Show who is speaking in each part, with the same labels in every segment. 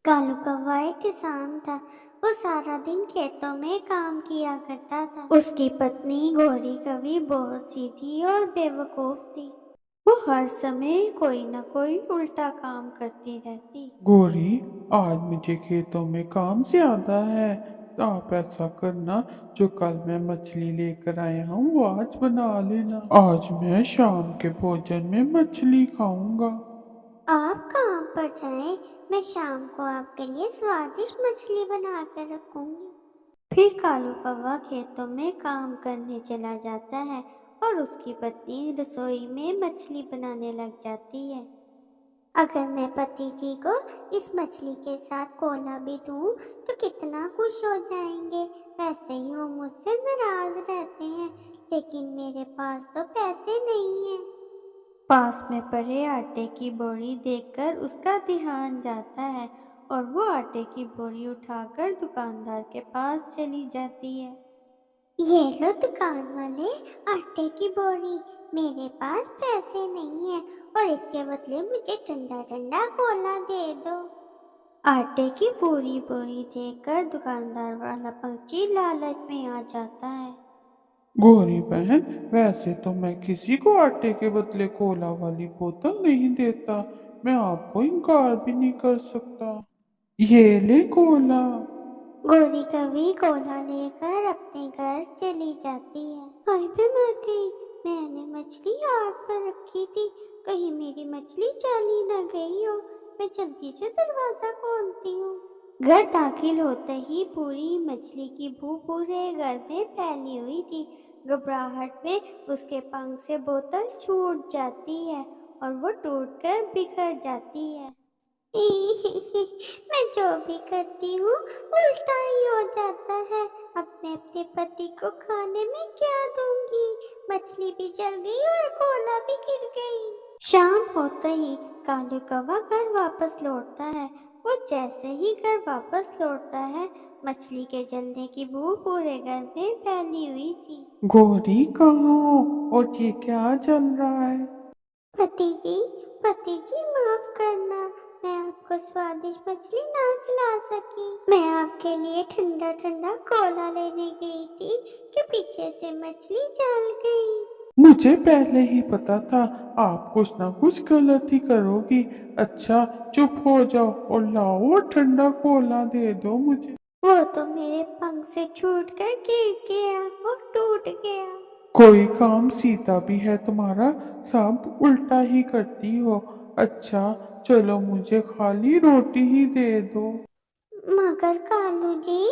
Speaker 1: कालू कौवा एक किसान था। वो सारा दिन खेतों में काम किया करता था। उसकी पत्नी गौरी कवि बहुत सीधी और बेवकूफ थी। वो हर समय कोई न कोई उल्टा काम करती रहती।
Speaker 2: गौरी, आज मुझे खेतों में काम ज्यादा है। आप ऐसा करना, जो कल मैं मछली लेकर आया हूँ वो आज बना लेना। आज मैं शाम के भोजन में मछली खाऊंगा।
Speaker 1: आप काम पर जाएं, मैं शाम को आपके लिए स्वादिष्ट मछली बना कर रखूंगी। फिर कालू कौवा खेतों में काम करने चला जाता है और उसकी पत्नी रसोई में मछली बनाने लग जाती है। अगर मैं पति जी को इस मछली के साथ कोला भी दूं तो कितना खुश हो जाएंगे। वैसे ही वो मुझसे नाराज रहते हैं, लेकिन मेरे पास तो पैसे नहीं हैं। पास में पड़े आटे की बोरी देखकर उसका ध्यान जाता है और वो आटे की बोरी उठाकर दुकानदार के पास चली जाती है। ये लो दुकान वाले, आटे की बोरी। मेरे पास पैसे नहीं है और इसके बदले मुझे ठंडा ठंडा कोला दे दो। आटे की पूरी बोरी देखकर दुकानदार वाला पंछी लालच में आ जाता है।
Speaker 2: गौरी बहन, वैसे तो मैं किसी को आटे के बदले कोला वाली बोतल नहीं देता। मैं आपको इनकार भी नहीं कर सकता। ये ले कोला।
Speaker 1: गोरी कभी कोला लेकर अपने घर चली जाती है। हाय, मैं मर गई। मैंने मछली आग पर रखी थी, कहीं मेरी मछली चली न गई हो। मैं जल्दी से दरवाजा खोलती हूँ। घर दाखिल होते ही पूरी मछली की बू पूरे घर में फैली हुई थी। घबराहट में उसके पंख से बोतल छूट जाती है और वो टूटकर बिखर जाती है। मैं जो भी करती हूँ उल्टा ही हो जाता है। अब मैं अपने पति को खाने में क्या दूंगी? मछली भी जल गई और कोला भी गिर गई। शाम होते ही कालू कौवा घर वापस लौटता है। वो जैसे ही घर वापस लौटता है, मछली के जलने की बू पूरे घर में फैली हुई थी।
Speaker 2: गौरी कहाँ हो? और ये क्या चल रहा है?
Speaker 1: पति जी, पति जी माफ करना, मैं आपको स्वादिष्ट मछली ना खिला सकी। मैं आपके लिए ठंडा ठंडा कोला लेने गई थी कि पीछे से मछली जल गई।
Speaker 2: मुझे पहले ही पता था आप कुछ ना कुछ गलत ही करोगी। अच्छा, चुप हो जाओ और लाओ और ठंडा कोला दे दो मुझे।
Speaker 1: वो तो मेरे पंख से छूट कर गिर गया और टूट गया।
Speaker 2: कोई काम सीधा भी है तुम्हारा? सब उल्टा ही करती हो। अच्छा, चलो मुझे खाली रोटी ही दे दो।
Speaker 1: मगर कालू जी,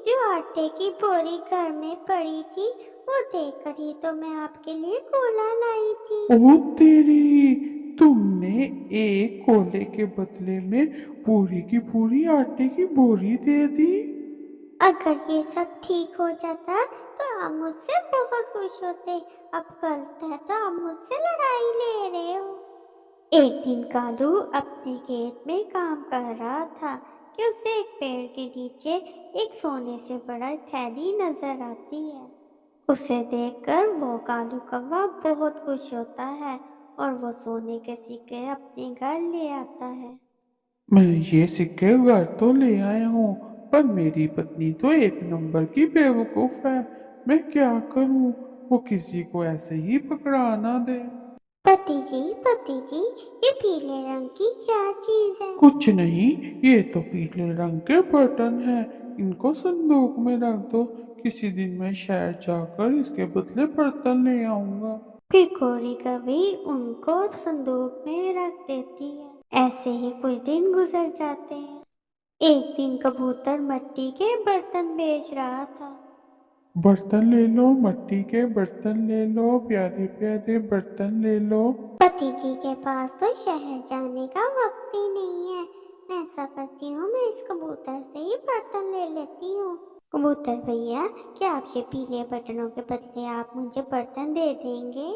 Speaker 1: जो आटे की बोरी घर में पड़ी थी वो देखकर ही तो मैं आपके लिए कोला लाई थी।
Speaker 2: ओ तेरी, तुमने एक कोले के बदले में पूरी की पूरी आटे की बोरी दे दी।
Speaker 1: अगर ये सब ठीक हो जाता तो आप मुझसे बहुत खुश होते। अब गलत है तो आप मुझसे लड़ाई ले रहे हो। एक दिन कालू अपने खेत में काम कर रहा था कि उसे एक पेड़ के नीचे एक सोने से बड़ा थैली नजर आती है। उसे देखकर वो कालू कौवा बहुत खुश होता है और वो सोने के सिक्के अपने घर ले आता है।
Speaker 2: मैं ये सिक्के घर तो ले आया हूँ, पर मेरी पत्नी तो एक नंबर की बेवकूफ है। मैं क्या करूँ? वो किसी को ऐसे ही पकड़ा ना दे।
Speaker 1: पति जी, ये पीले रंग की क्या चीज है?
Speaker 2: कुछ नहीं, ये तो पीले रंग के बटन हैं। इनको संदूक में रख दो। किसी दिन मैं शहर जाकर इसके बदले बर्तन ले आऊंगा।
Speaker 1: फिर गोरी कभी उनको संदूक में रख देती है। ऐसे ही कुछ दिन गुजर जाते हैं। एक दिन कबूतर मिट्टी के बर्तन बेच रहा था।
Speaker 2: बर्तन ले लो, मिट्टी के बर्तन ले लो, प्यारे प्यारे बर्तन ले लो।
Speaker 1: पति जी के पास तो शहर जाने का वक्त ही नहीं है। मैं ऐसा करती हूँ, मैं इस कबूतर से ही बर्तन ले लेती हूँ। कबूतर भैया, क्या आप ये पीले बटनों के बदले आप मुझे बर्तन दे देंगे?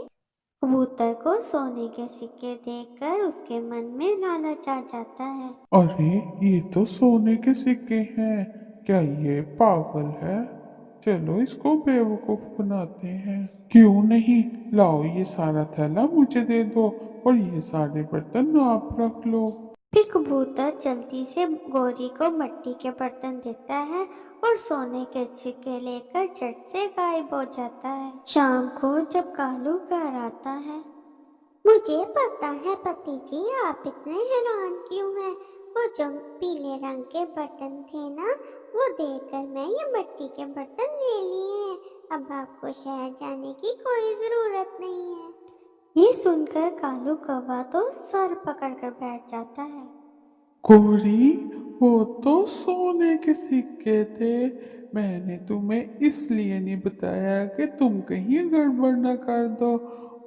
Speaker 1: कबूतर को सोने के सिक्के देखकर उसके मन में लालच आ जाता है।
Speaker 2: अरे, ये तो सोने के सिक्के हैं। क्या ये पागल है? चलो इसको बेवकूफ बनाते हैं। क्यों नहीं, लाओ ये सारा थैला मुझे दे दो और ये सारे बर्तन आप रख लो।
Speaker 1: फिर कबूतर जल्दी से गौरी को मिट्टी के बर्तन देता है और सोने के सिक्के लेकर झट से गायब हो जाता है। शाम को जब कालू घर आता है, मुझे पता है पति जी आप इतने हैरान क्यों हैं। वो जो पीले रंग के बर्तन थे ना, वो देखकर मैं ये मिट्टी के बर्तन ले लिए हैं। अब आपको शहर जाने की कोई जरूरत नहीं है। ये सुनकर कालू कौवा तो सर पकड़कर बैठ जाता है।
Speaker 2: गौरी, वो तो सोने के सिक्के थे। मैंने तुम्हें इसलिए नहीं बताया कि तुम कहीं गड़बड़ न कर दो,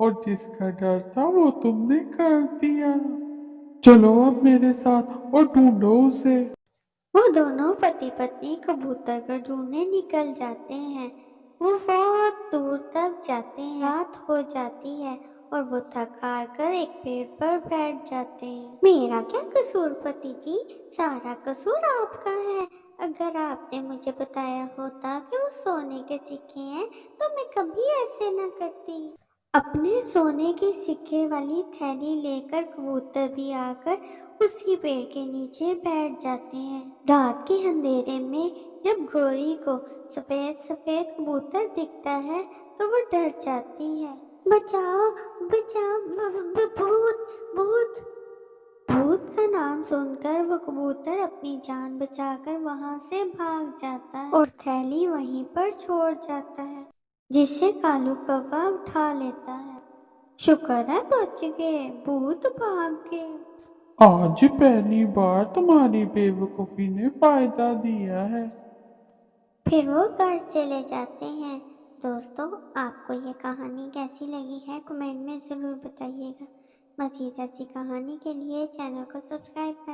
Speaker 2: और जिसका डर था वो तुमने कर दिया। चलो अब मेरे साथ और ढूंढो उसे।
Speaker 1: वो दोनों पति पत्नी कबूतर को ढूंढने निकल जाते हैं। वो बहुत दूर तक जाते हैं, रात हो जाती है और वो थक हार कर एक पेड़ पर बैठ जाते हैं। मेरा क्या कसूर पति जी, सारा कसूर आपका है। अगर आपने मुझे बताया होता कि वो सोने के सिक्के हैं तो मैं कभी ऐसे न करती। अपने सोने के सिक्के वाली थैली लेकर कबूतर भी आकर उसी पेड़ के नीचे बैठ जाते हैं। रात के अंधेरे में जब गौरी को सफेद सफेद कबूतर दिखता है तो वो डर जाती है। बचाओ बचाओ, भूत भूत। भूत का नाम सुनकर वो कबूतर अपनी जान बचाकर वहां से भाग जाता है और थैली वहीं पर छोड़ जाता है, जिसे कालू कौवा उठा लेता है। शुक्र है बच गए, भूत भाग गए।
Speaker 2: आज पहली बार तुम्हारी बेवकूफी ने फायदा दिया है।
Speaker 1: फिर वो घर चले जाते हैं। दोस्तों, आपको ये कहानी कैसी लगी है कमेंट में ज़रूर बताइएगा। मज़ीद ऐसी कहानी के लिए चैनल को सब्सक्राइब करें।